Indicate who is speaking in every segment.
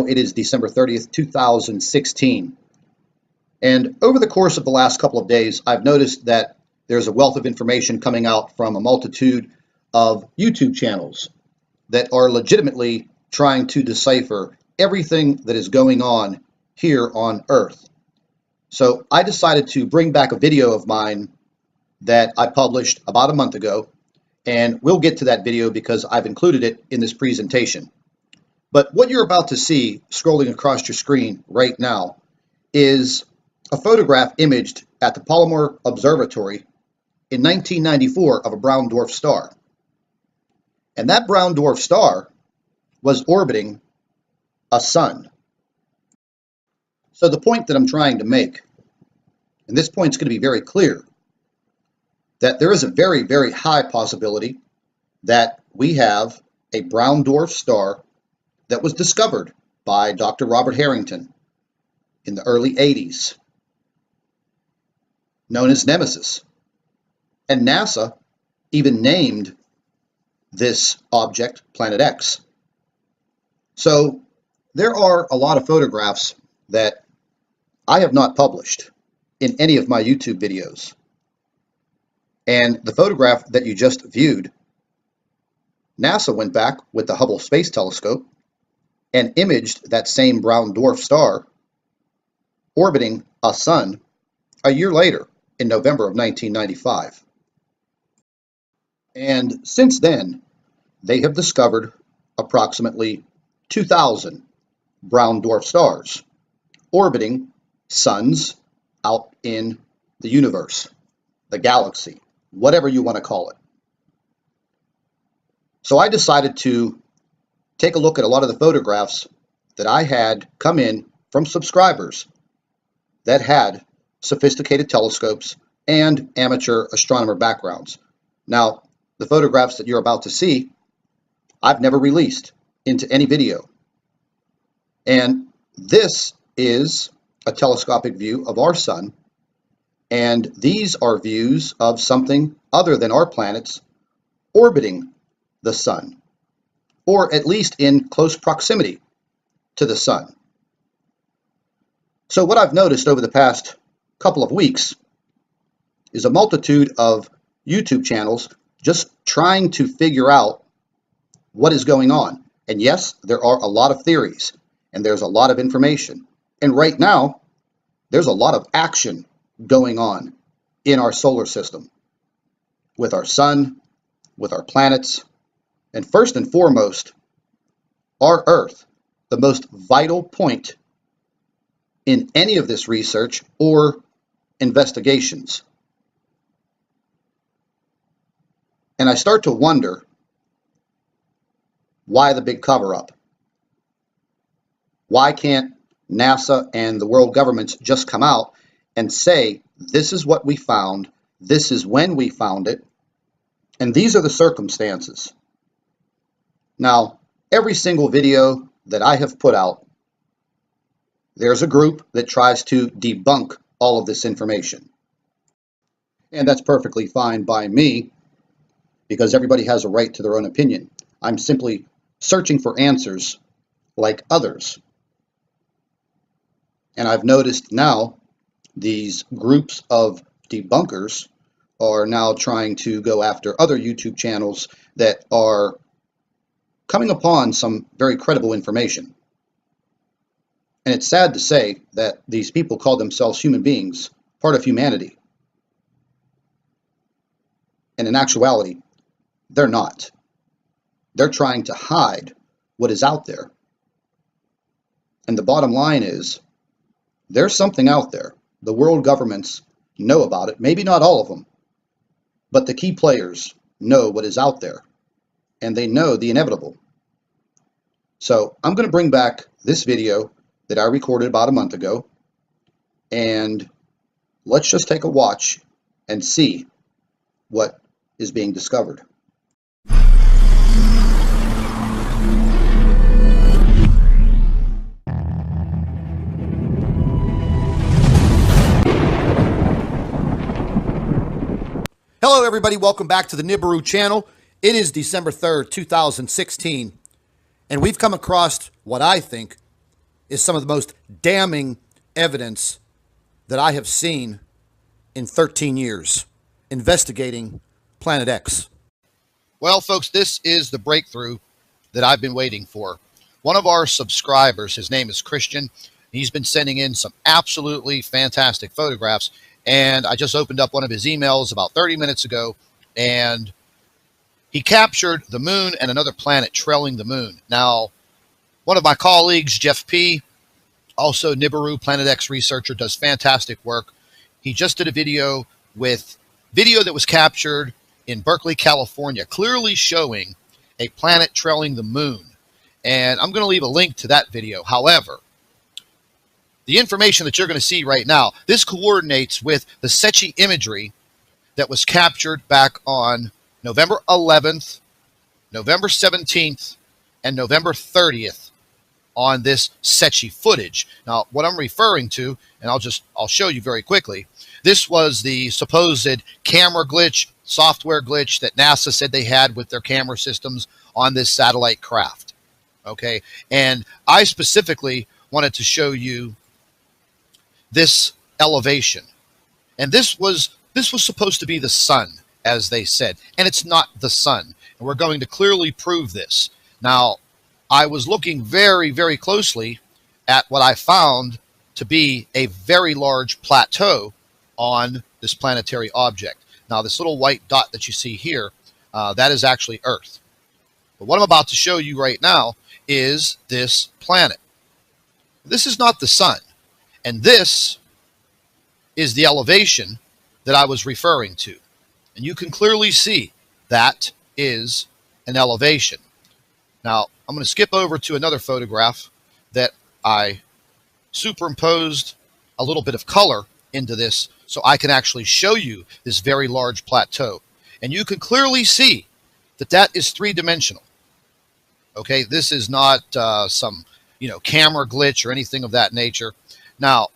Speaker 1: It is December 30th, 2016. And over the course of the last couple of days, I've noticed that there's a wealth of information coming out from a multitude of YouTube channels that are legitimately trying to decipher everything that is going on here on Earth. So I decided to bring back a video of mine that I published about a month ago, and we'll get to that video because I've included it in this presentation. But what you're about to see scrolling across your screen right now is a photograph imaged at the Palomar Observatory in 1994 of a brown dwarf star. And that brown dwarf star was orbiting a sun. So the point that I'm trying to make, and this point's going to be very clear, that there is a very, very high possibility that we have a brown dwarf star that was discovered by Dr. Robert Harrington in the early 80s, known as Nemisis. And NASA even named this object Planet X. So there are a lot of photographs that I have not published in any of my YouTube videos. And the photograph that you just viewed, NASA went back with the Hubble Space Telescope and imaged that same brown dwarf star orbiting a sun a year later in November of 1995. And since then, they have discovered approximately 2,000 brown dwarf stars orbiting suns out in the universe, the galaxy, whatever you want to call it. So I decided to take a look at a lot of the photographs that I had come in from subscribers that had sophisticated telescopes and amateur astronomer backgrounds. Now, the photographs that you're about to see, I've never released into any video. And this is a telescopic view of our sun, and these are views of something other than our planets orbiting the sun, or at least in close proximity to the sun. So what I've noticed over the past couple of weeks is a multitude of YouTube channels just trying to figure out what is going on. And yes, there are a lot of theories, and there's a lot of information. And right now, there's a lot of action going on in our solar system, with our sun, with our planets, and first and foremost, our Earth, the most vital point in any of this research or investigations. And I start to wonder, why the big cover-up? Why can't NASA and the world governments just come out and say, this is what we found, this is when we found it, and these are the circumstances? Now, every single video that I have put out, there's a group that tries to debunk all of this information. And that's perfectly fine by me, because everybody has a right to their own opinion. I'm simply searching for answers like others. And I've noticed now these groups of debunkers are now trying to go after other YouTube channels that are coming upon some very credible information. And it's sad to say that these people call themselves human beings, part of humanity. And in actuality, they're not. They're trying to hide what is out there. And the bottom line is, there's something out there. The world governments know about it. Maybe not all of them, but the key players know what is out there, and they know the inevitable. So I'm going to bring back this video that I recorded about a month ago, and let's just take a watch and see what is being discovered. Hello everybody, welcome back to the Nibiru channel. It is December 3rd, 2016, and we've come across what I think is some of the most damning evidence that I have seen in 13 years investigating Planet X. Well, folks, this is the breakthrough that I've been waiting for. One of our subscribers, his name is Christian, he's been sending in some absolutely fantastic photographs, and I just opened up one of his emails about 30 minutes ago, and he captured the moon and another planet trailing the moon. Now, one of my colleagues, Jeff P., also Nibiru Planet X researcher, does fantastic work. He just did a video that was captured in Berkeley, California, clearly showing a planet trailing the moon. And I'm going to leave a link to that video. However, the information that you're going to see right now, this coordinates with the Secchi imagery that was captured back on November 11th, November 17th, and November 30th on this Secchi footage. Now, what I'm referring to, and I'll show you very quickly, this was the supposed camera glitch, software glitch that NASA said they had with their camera systems on this satellite craft. Okay, and I specifically wanted to show you this elevation, and this was supposed to be the sun, as they said, and it's not the sun, and we're going to clearly prove this. Now, I was looking very, very closely at what I found to be a very large plateau on this planetary object. Now, this little white dot that you see here, that is actually Earth. But what I'm about to show you right now is this planet. This is not the sun, and this is the elevation that I was referring to. And you can clearly see that is an elevation. Now, I'm going to skip over to another photograph that I superimposed a little bit of color into this so I can actually show you this very large plateau. And you can clearly see that that is three-dimensional. Okay, this is not some, camera glitch or anything of that nature. Now,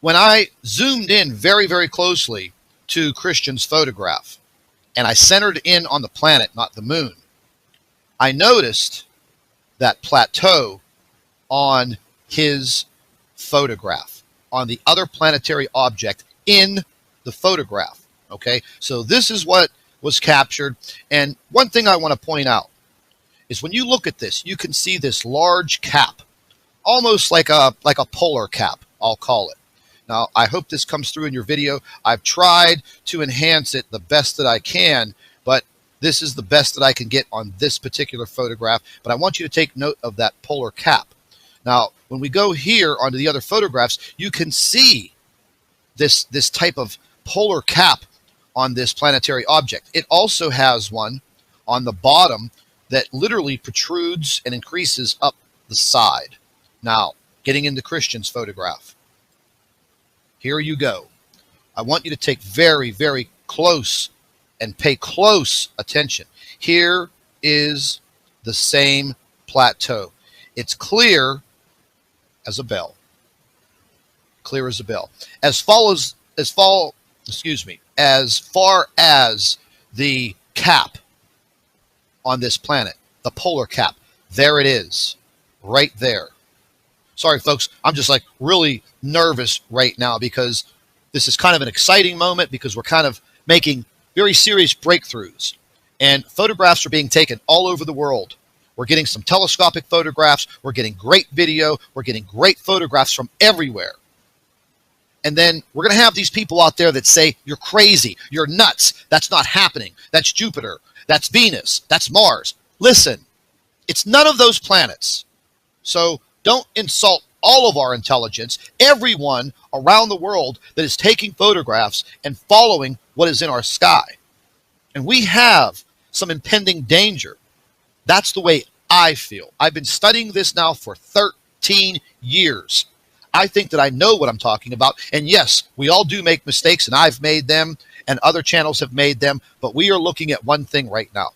Speaker 1: when I zoomed in very, very closely to Christian's photograph, and I centered in on the planet, not the moon, I noticed that plateau on his photograph, on the other planetary object in the photograph. Okay, so this is what was captured. And one thing I want to point out is when you look at this, you can see this large cap, almost like a polar cap, I'll call it. Now, I hope this comes through in your video. I've tried to enhance it the best that I can, but this is the best that I can get on this particular photograph. But I want you to take note of that polar cap. Now, when we go here onto the other photographs, you can see this type of polar cap on this planetary object. It also has one on the bottom that literally protrudes and increases up the side. Now, getting into Christian's photograph. Here you go. I want you to take very, very close and pay close attention. Here is the same plateau. It's clear as a bell. Clear as a bell. As far as the cap on this planet, the polar cap, there it is, right there. Sorry, folks, I'm just like really nervous right now because this is kind of an exciting moment because we're kind of making very serious breakthroughs, and photographs are being taken all over the world. We're getting some telescopic photographs. We're getting great video. We're getting great photographs from everywhere. And then we're going to have these people out there that say, you're crazy, you're nuts, that's not happening, that's Jupiter, that's Venus, that's Mars. Listen, it's none of those planets. So don't insult all of our intelligence, everyone around the world that is taking photographs and following what is in our sky. And we have some impending danger. That's the way I feel. I've been studying this now for 13 years. I think that I know what I'm talking about. And yes, we all do make mistakes, and I've made them, and other channels have made them. But we are looking at one thing right now.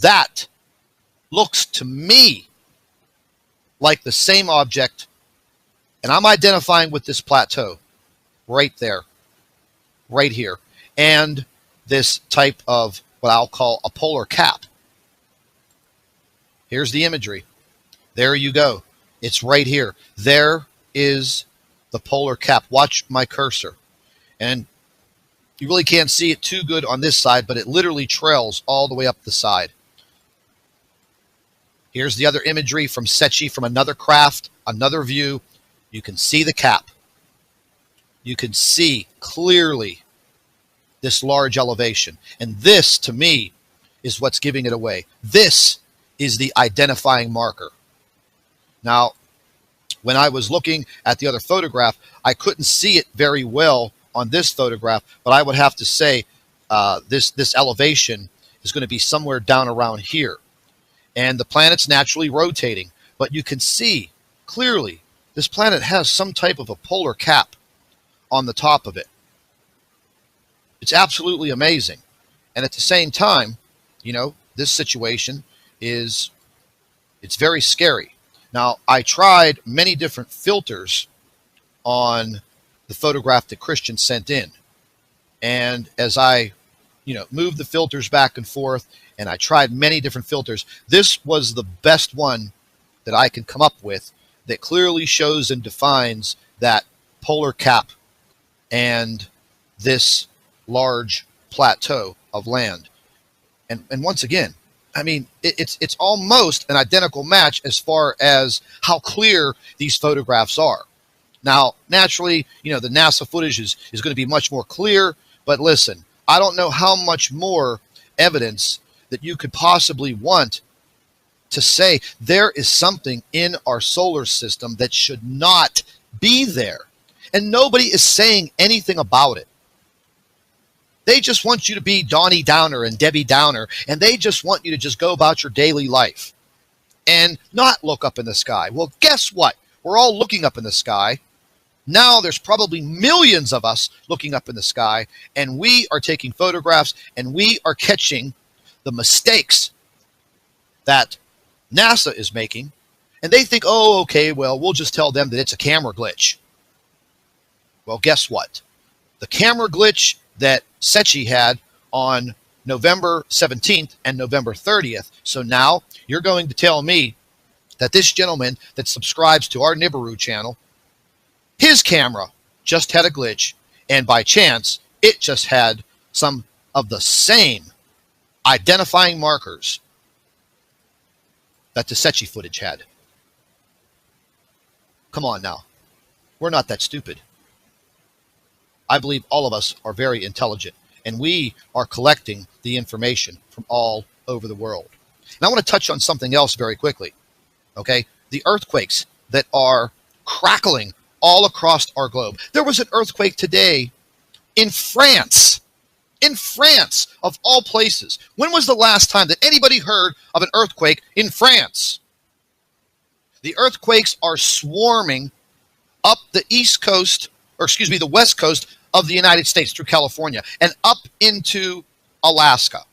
Speaker 1: That looks to me like the same object, and I'm identifying with this plateau right there, right here, and this type of what I'll call a polar cap. Here's the imagery. There you go.
Speaker 2: It's right here. There is the polar cap. Watch my cursor. And you really can't see it too good on this side, but it literally trails all the way up the side. Here's the other imagery from Secchi from another craft, another view. You can see the cap. You can see clearly this large elevation. And this, to me, is what's giving it away. This is the identifying marker. Now, when I was looking at the other photograph, I couldn't see it very well on this photograph, but I would have to say this elevation is going to be somewhere down around here. And the planet's naturally rotating, but you can see clearly this planet has some type of a polar cap on the top of it. It's absolutely amazing. And at the same time, you know, this situation it's very scary. Now, I tried many different filters on the photograph that Christian sent in. And as I, moved the filters back and forth, and I tried many different filters, this was the best one that I can come up with that clearly shows and defines that polar cap and this large plateau of land. And once again, I mean, it's almost an identical match as far as how clear these photographs are. Now, naturally, the NASA footage is going to be much more clear, but listen, I don't know how much more evidence that you could possibly want to say there is something in our solar system that should not be there. And nobody is saying anything about it. They just want you to be Donnie Downer and Debbie Downer, and they just want you to just go about your daily life and not look up in the sky. Well, guess what? We're all looking up in the sky. Now there's probably millions of us looking up in the sky, and we are taking photographs, and we are catching the mistakes that NASA is making, and they think, oh, okay, well, we'll just tell them that it's a camera glitch. Well, guess what? The camera glitch that Secchi had on November 17th and November 30th. So now you're going to tell me that this gentleman that subscribes to our Nibiru channel, his camera just had a glitch, and by chance, it just had some of the same identifying markers that the Secchi footage had. Come on now. We're not that stupid. I believe all of us are very intelligent, and we are collecting the information from all over the world. And I want to touch on something else very quickly, okay? The earthquakes that are crackling all across our globe. There was an earthquake today in France. In France, of all places. When was the last time that anybody heard of an earthquake in France? The earthquakes are swarming up the the west coast of the United States through California and up into Alaska.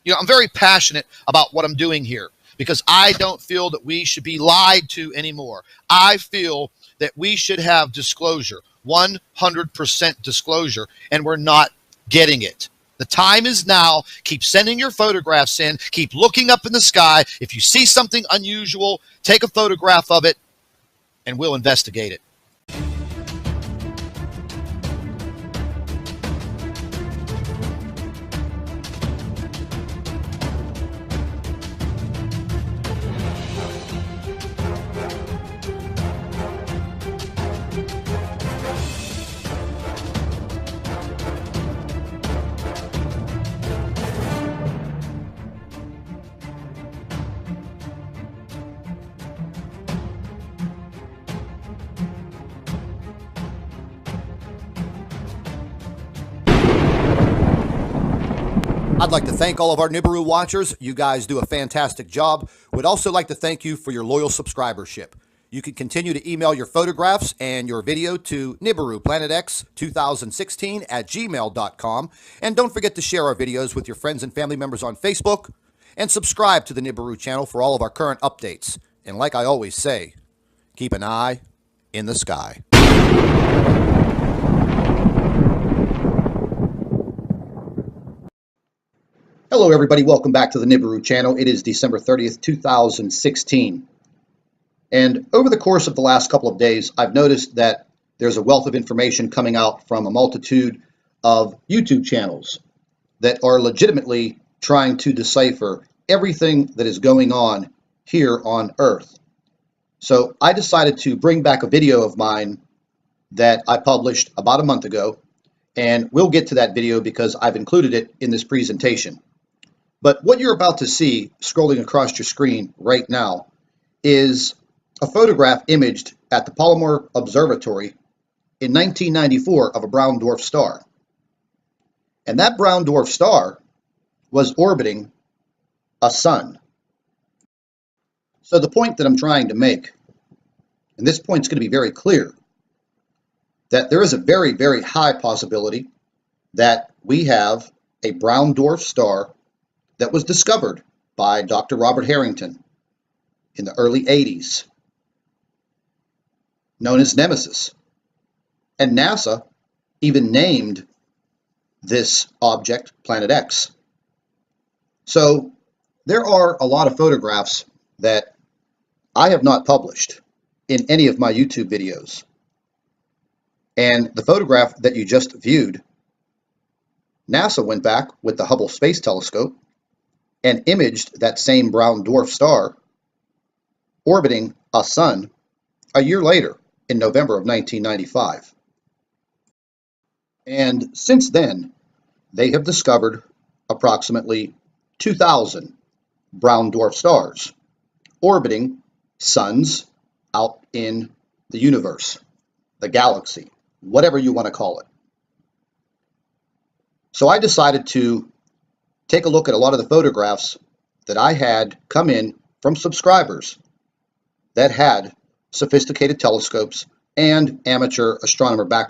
Speaker 2: I'm very passionate about what I'm doing here because I don't feel that we should be lied to anymore. I feel that we should have disclosure, 100% disclosure, and we're not getting it. The time is now. Keep sending your photographs in. Keep looking up in the sky. If you see something unusual, take a photograph of it, and we'll investigate it.
Speaker 1: I'd like to thank all of our Nibiru watchers. You guys do a fantastic job. We'd also like to thank you for your loyal subscribership. You can continue to email your photographs and your video to NibiruPlanetX2016@gmail.com. And don't forget to share our videos with your friends and family members on Facebook. And subscribe to the Nibiru channel for all of our current updates. And like I always say, keep an eye in the sky. Hello everybody, welcome back to the Nibiru channel. It is December 30th, 2016. And over the course of the last couple of days, I've noticed that there's a wealth of information coming out from a multitude of YouTube channels that are legitimately trying to decipher everything that is going on here on Earth. So I decided to bring back a video of mine that I published about a month ago, and we'll get to that video because I've included it in this presentation. But what you're about to see scrolling across your screen right now is a photograph imaged at the Palomar Observatory in 1994 of a brown dwarf star. And that brown dwarf star was orbiting a sun. So the point that I'm trying to make, and this point's going to be very clear, that there is a very, very high possibility that we have a brown dwarf star that was discovered by Dr. Robert Harrington in the early 80s, known as Nemisis. And NASA even named this object Planet X. So there are a lot of photographs that I have not published in any of my YouTube videos. And the photograph that you just viewed, NASA went back with the Hubble Space Telescope and imaged that same brown dwarf star orbiting a sun a year later in November of 1995. And since then, they have discovered approximately 2,000 brown dwarf stars orbiting suns out in the universe, the galaxy, whatever you want to call it. So I decided to take a look at a lot of the photographs that I had come in from subscribers that had sophisticated telescopes and amateur astronomer background.